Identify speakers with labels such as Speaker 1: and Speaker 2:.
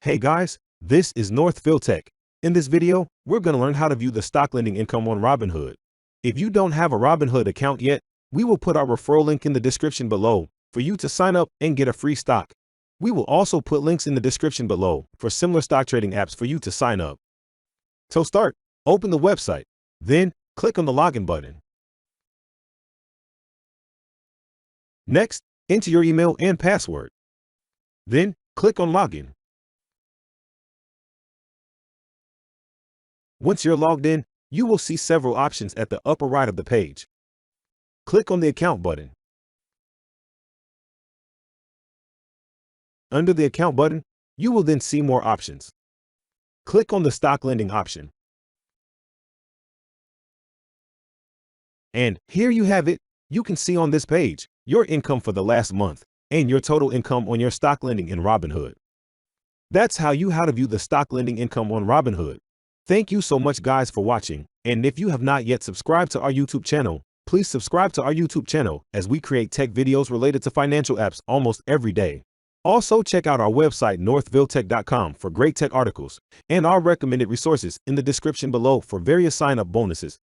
Speaker 1: Hey guys, this is Northfield Tech. In this video, we're going to learn how to view the stock lending income on Robinhood. If you don't have a Robinhood account yet, we will put our referral link in the description below for you to sign up and get a free stock. We will also put links in the description below for similar stock trading apps for you to sign up. To start, open the website, then click on the login button. Next, enter your email and password. Then click on login. Once you're logged in, you will see several options at the upper right of the page. Click on the account button. Under the account button, you will then see more options. Click on the stock lending option. And here you have it. You can see on this page your income for the last month and your total income on your stock lending in Robinhood. That's how to view the stock lending income on Robinhood. Thank you so much guys for watching, and if you have not yet subscribed to our YouTube channel, please subscribe to our YouTube channel as we create tech videos related to financial apps almost every day. Also check out our website northfieldtech.com for great tech articles and our recommended resources in the description below for various sign-up bonuses.